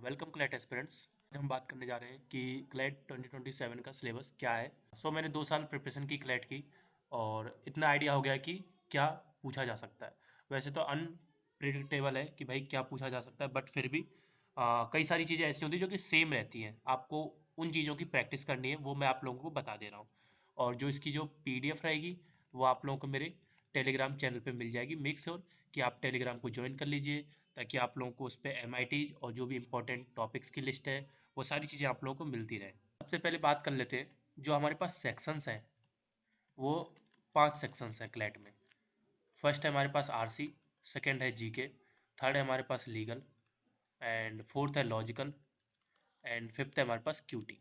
Welcome CLAT aspirants. आज हम बात करने जा रहे हैं कि क्लैट 2027 का सिलेबस क्या है। मैंने 2 साल प्रिपरेशन की क्लैट की और इतना आइडिया हो गया कि क्या पूछा जा सकता है। वैसे तो अनप्रिडिक्टेबल है कि भाई क्या पूछा जा सकता है, बट फिर भी कई सारी चीज़ें ऐसी होती हैं जो कि सेम रहती हैं। आपको उन चीज़ों की प्रैक्टिस करनी है, वो मैं आप लोगों को बता दे रहा हूँ। और जो इसकी जो PDF रहेगी वो आप लोगों को मेरे टेलीग्राम चैनल पे मिल जाएगी। मेक श्योर कि आप टेलीग्राम को ज्वाइन कर लीजिए, ताकि आप लोगों को उस पर MITs और जो भी इंपॉर्टेंट टॉपिक्स की लिस्ट है वो सारी चीज़ें आप लोगों को मिलती रहे। सबसे पहले बात कर लेते हैं, जो हमारे पास सेक्शंस हैं वो 5 सेक्शंस हैं क्लैट में। फर्स्ट है हमारे पास RC, सेकेंड है GK, थर्ड है हमारे पास लीगल, एंड फोर्थ है लॉजिकल, एंड फिफ्थ है हमारे पास QT।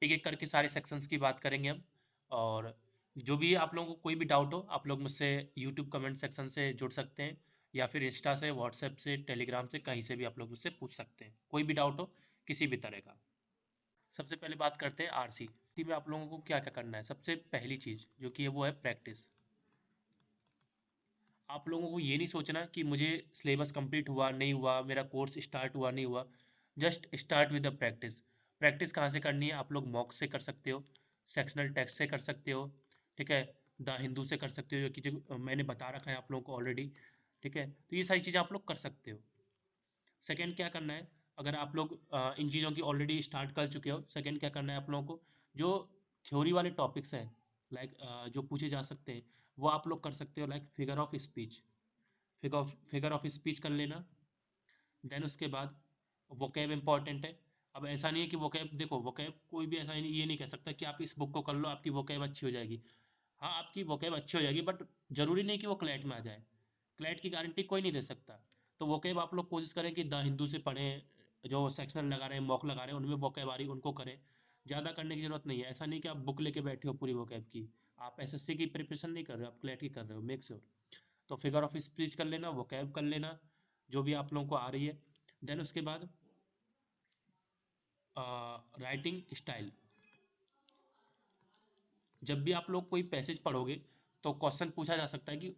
एक एक करके सारे सेक्शंस की बात करेंगे हम। और जो भी आप लोगों को कोई भी डाउट हो, आप लोग मुझसे यूट्यूब कमेंट सेक्शन से जुड़ सकते हैं, या फिर इंस्टा से, व्हाट्सएप से, टेलीग्राम से, कहीं से भी आप लोग मुझसे पूछ सकते हैं, कोई भी डाउट हो किसी भी तरह का। सबसे पहले बात करते हैं RC में आप लोगों को क्या क्या करना है। सबसे पहली चीज़ जो कि है वो है प्रैक्टिस। आप लोगों को ये नहीं सोचना कि मुझे सिलेबस कंप्लीट हुआ नहीं हुआ, मेरा कोर्स स्टार्ट हुआ नहीं हुआ। Just start with the practice. Practice कहाँ से करनी है? आप लोग मॉक से कर सकते हो, सेक्शनल टेस्ट से कर सकते हो, ठीक है, द हिंदू से कर सकते हो, जो कि जो मैंने बता रखा है आप लोगों को ऑलरेडी। ठीक है, तो ये सारी चीज़ें आप लोग कर सकते हो। सेकेंड क्या करना है, अगर आप लोग इन चीज़ों की ऑलरेडी स्टार्ट कर चुके हो, सेकेंड क्या करना है आप लोगों को, जो थ्योरी वाले टॉपिक्स हैं, लाइक जो पूछे जा सकते हैं, वो आप लोग कर सकते हो। Like figure of speech, figure of speech कर लेना। देन उसके बाद वोकैब इंपॉर्टेंट है। अब ऐसा नहीं है कि वोकैब, देखो वोकैब कोई भी ऐसा नहीं, ये नहीं कह सकता कि आप इस बुक को कर लो आपकी वोकैब अच्छी हो जाएगी। हाँ, आपकी वोकैब अच्छी हो जाएगी, बट जरूरी नहीं कि वो क्लैट में आ जाए। क्लैट की गारंटी कोई नहीं दे सकता। तो वोकैब आप लोग कोशिश करें कि द हिंदू से पढ़ें, जो सेक्शनल लगा रहे हैं, मॉक लगा रहे हैं, उनमें वोकैब आ रही है उनको करें। ज़्यादा करने की जरूरत नहीं है। ऐसा नहीं कि आप बुक लेके बैठे हो पूरी वोकैब की। आप SSC की प्रिपरेशन नहीं कर रहे हो, आप क्लैट की कर रहे हो, मेक श्योर। तो फिगर ऑफ स्पीच कर लेना, वोकैब कर लेना, जो भी आप लोगों को आ रही है। देन उसके बाद राइटिंग स्टाइल। जब भी आप लोग कोई पैसेज पढ़ोगे तो क्वेश्चन पूछा जा सकता है कि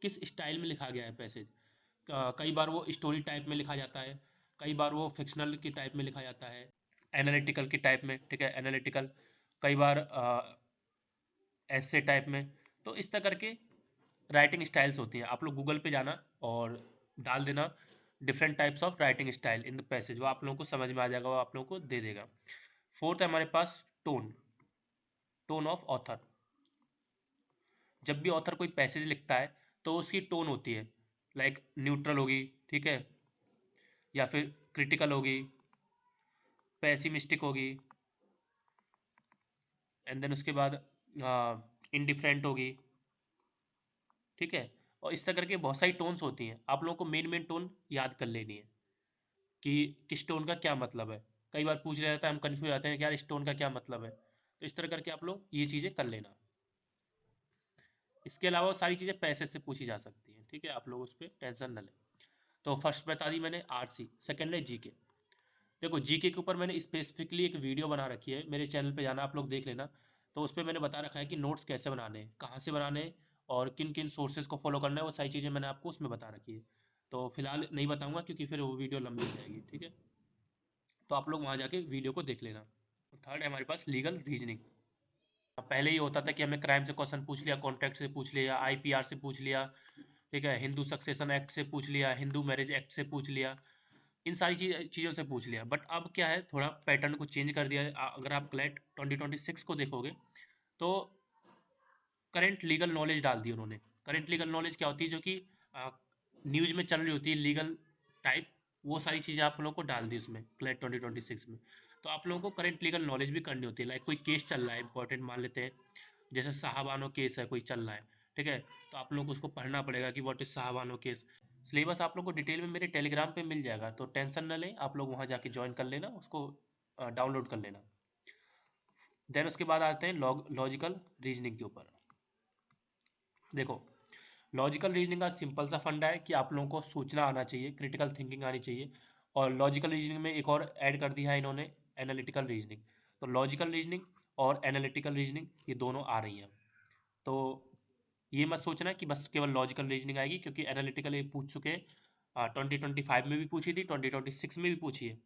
किस स्टाइल में लिखा गया है पैसेज। कई बार वो स्टोरी टाइप में लिखा जाता है, कई बार वो फिक्शनल की टाइप में लिखा जाता है, एनालिटिकल की टाइप में, ठीक है, एनालिटिकल, कई बार ऐसे टाइप में। तो इस तरह करके राइटिंग स्टाइल्स होती हैं। आप लोग गूगल पे जाना और डाल देना different types of writing style in the passage, वो आप लोगों को समझ में आ जाएगा, वो आप लोगों को दे देगा। फोर्थ है हमारे पास टोन, टोन ऑफ ऑथर। जब भी ऑथर कोई पैसेज लिखता है तो उसकी टोन होती है, लाइक न्यूट्रल होगी, ठीक है, या फिर क्रिटिकल होगी, पैसिमिस्टिक होगी, एंड देन उसके बाद इनडिफरेंट होगी, ठीक है। और इस तरह करके बहुत सारी टोन्स होती हैं। आप लोगों को मेन मेन टोन याद कर लेनी है कि किस टोन का क्या मतलब है। कई बार पूछ लिया जाता है, हम कंफ्यूज हो जाते हैं कि यार इस टोन का क्या मतलब है। तो इस तरह करके आप लोग ये चीज़ें कर लेना। इसके अलावा सारी चीज़ें पैसेज से पूछी जा सकती हैं, ठीक है, आप लोग उस पर टेंशन न लें। तो फर्स्ट बता दी मैंने RC, सेकेंड है GK। देखो GK के ऊपर मैंने स्पेसिफिकली एक वीडियो बना रखी है, मेरे चैनल पे जाना आप लोग देख लेना। तो उस पर मैंने बता रखा है कि नोट्स कैसे बनाने हैं, कहाँ से बनाने हैं, और किन किन सोर्सेज को फॉलो करना है, वो सारी चीज़ें मैंने आपको उसमें बता रखी है। तो फिलहाल नहीं बताऊंगा क्योंकि फिर वो वीडियो लंबी हो जाएगी, ठीक है। तो आप लोग वहाँ जाके वीडियो को देख लेना। थर्ड है हमारे पास लीगल रीजनिंग। पहले ही होता था कि हमें क्राइम से क्वेश्चन पूछ लिया, कॉन्ट्रैक्ट से पूछ लिया, IPR से पूछ लिया, ठीक है, हिंदू सक्सेशन एक्ट से पूछ लिया, हिंदू मैरिज एक्ट से पूछ लिया, इन सारी चीज़ों से पूछ लिया। बट अब क्या है, थोड़ा पैटर्न को चेंज कर दिया है। अगर आप क्लैट 2026 को देखोगे तो करंट लीगल नॉलेज डाल दी उन्होंने। करंट लीगल नॉलेज क्या होती है, जो कि न्यूज में चल रही होती है लीगल टाइप, वो सारी चीज़ें आप लोगों को डाल दी उसमें क्लैट 2026 में। तो आप लोगों को करंट लीगल नॉलेज भी करनी होती है। लाइक कोई केस चल रहा है इंपॉर्टेंट, मान लेते हैं जैसे साहबानो केस है, कोई चल रहा है, ठीक है, तो आप लोग को उसको पढ़ना पड़ेगा कि व्हाट इज साहबानो केस। सिलेबस आप लोग को डिटेल में मेरे टेलीग्राम पे मिल जाएगा, तो टेंशन न लें, आप लोग वहाँ जाके ज्वाइन कर लेना, उसको डाउनलोड कर लेना। देन उसके बाद आते हैं लॉजिकल रीजनिंग के ऊपर। देखो, लॉजिकल रीजनिंग का सिंपल सा फंडा है कि आप लोगों को सोचना आना चाहिए, क्रिटिकल थिंकिंग आनी चाहिए। और लॉजिकल रीजनिंग में एक और ऐड कर दिया है इन्होंने, एनालिटिकल रीजनिंग। तो लॉजिकल रीजनिंग और एनालिटिकल रीजनिंग ये दोनों आ रही हैं। तो ये मत सोचना कि बस केवल लॉजिकल रीजनिंग आएगी, क्योंकि एनालिटिकल ये पूछ चुके हैं 2025 में भी पूछी थी, 2026 में भी पूछी है,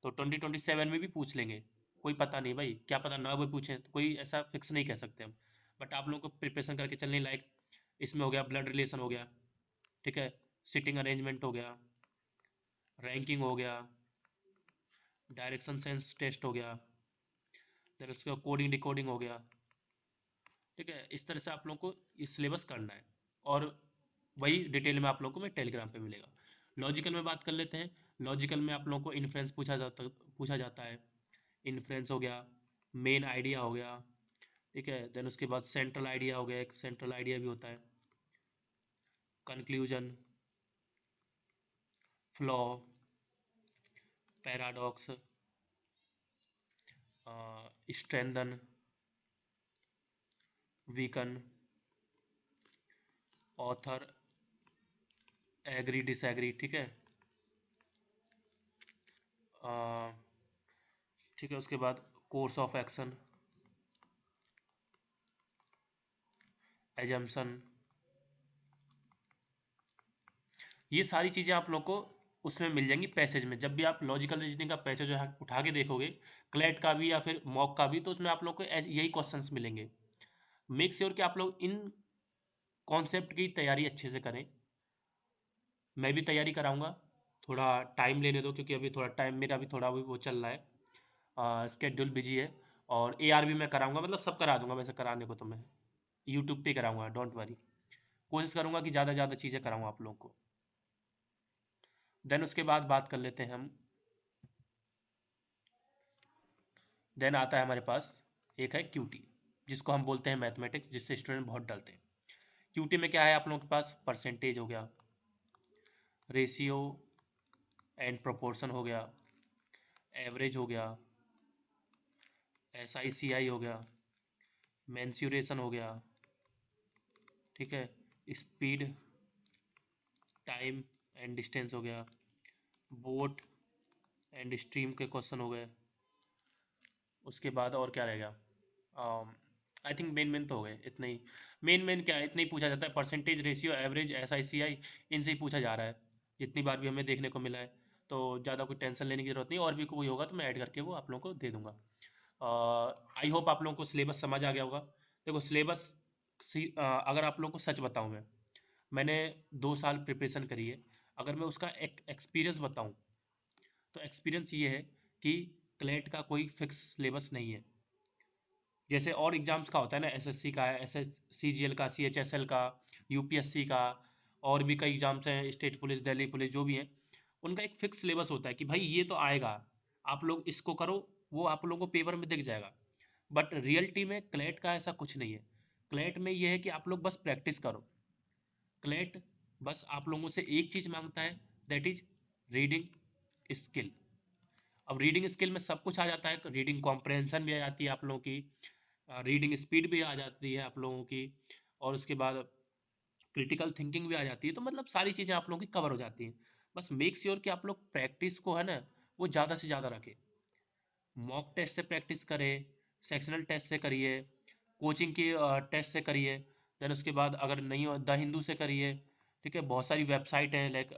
तो 2027 में भी पूछ लेंगे। कोई पता नहीं भाई, क्या पता ना भी पूछें, तो कोई ऐसा फिक्स नहीं कह सकते हम। बट आप लोगों को प्रिपरेशन करके चलने लायक इसमें हो गया, ब्लड रिलेशन हो गया, ठीक है, सिटिंग अरेंजमेंट हो गया, रैंकिंग हो गया, डायरेक्शन सेंस टेस्ट हो गया, फिर उसका कोडिंग डिकोडिंग हो गया, ठीक है। इस तरह से आप लोगों को ये सिलेबस करना है, और वही डिटेल में आप लोगों को मैं टेलीग्राम पे मिलेगा। लॉजिकल में बात कर लेते हैं। लॉजिकल में आप लोगों को इन्फ्रेंस पूछा जाता है। इन्फ्रेंस हो गया, मेन आइडिया हो गया, ठीक है। देन उसके बाद सेंट्रल आइडिया हो गया, एक सेंट्रल आइडिया भी होता है, conclusion, flaw, paradox, strengthen, weaken, author, agree disagree, ठीक है। अ, ठीक है, उसके बाद कोर्स ऑफ एक्शन, एजम्पशन, ये सारी चीज़ें आप लोग को उसमें मिल जाएंगी पैसेज में। जब भी आप लॉजिकल रीजनिंग का पैसेज उठा के देखोगे, क्लैट का भी या फिर मॉक का भी, तो उसमें आप लोग को यही क्वेश्चंस मिलेंगे। मेक श्योर कि आप लोग इन कॉन्सेप्ट की तैयारी अच्छे से करें। मैं भी तैयारी कराऊंगा, थोड़ा टाइम लेने दो, क्योंकि अभी थोड़ा टाइम मेरा भी थोड़ा भी वो चल रहा है, स्केड्यूल बिजी है। और एआर भी मैं कराऊंगा, मतलब सब करा दूंगा वैसे, कराने को तो मैं यूट्यूब पे कराऊंगा, डोंट वरी। कोशिश करूंगा कि ज़्यादा ज़्यादा चीज़ें कराऊँ आप लोगों को। देन उसके बाद बात कर लेते हैं हम। देन आता है हमारे पास, एक है क्यूटी, जिसको हम बोलते हैं मैथमेटिक्स, जिससे स्टूडेंट बहुत डरते हैं। क्यूटी में क्या है आप लोगों के पास, परसेंटेज हो गया, रेशियो एंड प्रोपोर्शन हो गया, एवरेज हो गया, SICI हो गया, मेंसुरेशन हो गया, ठीक है, स्पीड, टाइम एंड डिस्टेंस हो गया, बोट एंड स्ट्रीम के क्वेश्चन हो गए। उसके बाद और क्या रहेगा, आई थिंक मेन मेन तो हो गए इतने ही। मेन मेन क्या है, इतना ही पूछा जाता है, परसेंटेज, रेशियो, एवरेज, SICI, इनसे ही पूछा जा रहा है, जितनी बार भी हमें देखने को मिला है। तो ज़्यादा कोई टेंशन लेने की जरूरत नहीं, और भी कोई होगा तो मैं ऐड करके वो आप लोगों को दे दूंगा। आई होप आप लोगों को सिलेबस समझ आ गया होगा। देखो सिलेबस, अगर आप लोगों को सच बताऊं, मैंने 2 साल प्रिपरेशन करी है। अगर मैं उसका एक एक्सपीरियंस बताऊं, तो एक्सपीरियंस ये है कि क्लेट का कोई फिक्स सिलेबस नहीं है। जैसे और एग्जाम्स का होता है ना, SSC का है, SSCGL का, CHSL का, UPSC का, और भी कई एग्जाम्स हैं, स्टेट पुलिस, दिल्ली पुलिस, जो भी हैं, उनका एक फिक्स सिलेबस होता है कि भाई ये तो आएगा, आप लोग इसको करो, वो आप लोगों को पेपर में दिख जाएगा। बट रियलिटी में क्लेट का ऐसा कुछ नहीं है। क्लेट में ये है कि आप लोग बस प्रैक्टिस करो। क्लेट बस आप लोगों से एक चीज़ मांगता है, दैट इज रीडिंग स्किल। अब रीडिंग स्किल में सब कुछ आ जाता है, रीडिंग कॉम्प्रहेंशन भी आ जाती है आप लोगों की, रीडिंग स्पीड भी आ जाती है आप लोगों की, और उसके बाद क्रिटिकल थिंकिंग भी आ जाती है। तो मतलब सारी चीज़ें आप लोगों की कवर हो जाती हैं। बस मेक श्योर कि आप लोग प्रैक्टिस को है ना, वो ज़्यादा से ज़्यादा रखें। मॉक टेस्ट से प्रैक्टिस करें, सेक्शनल टेस्ट से करिए, कोचिंग की टेस्ट से करिए। देन उसके बाद अगर नहीं हो, द हिंदू से करिए, ठीक है। बहुत सारी वेबसाइट है, लाइक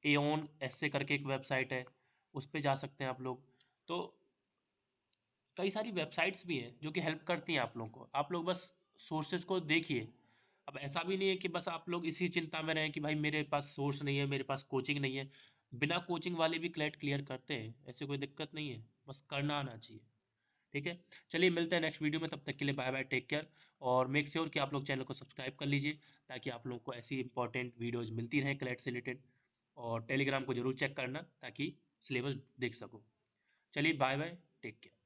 एओन ऐसे करके एक वेबसाइट है, उस पर जा सकते हैं आप लोग। तो कई सारी वेबसाइट्स भी हैं जो कि हेल्प करती हैं आप लोग को। आप लोग बस सोर्सेज को देखिए। अब ऐसा भी नहीं है कि बस आप लोग इसी चिंता में रहें कि भाई मेरे पास सोर्स नहीं है, मेरे पास कोचिंग नहीं है। बिना कोचिंग वाले भी क्लेट क्लियर करते हैं, ऐसे कोई दिक्कत नहीं है, बस करना आना चाहिए, ठीक है। चलिए मिलते हैं नेक्स्ट वीडियो में, तब तक के लिए बाय बाय, टेक केयर। और मेक श्योर कि आप लोग चैनल को सब्सक्राइब कर लीजिए, ताकि आप लोग को ऐसी इंपॉर्टेंट वीडियोज़ मिलती रहें क्लेट से रिलेटेड। और टेलीग्राम को जरूर चेक करना, ताकि सिलेबस देख सको। चलिए बाय बाय, टेक केयर।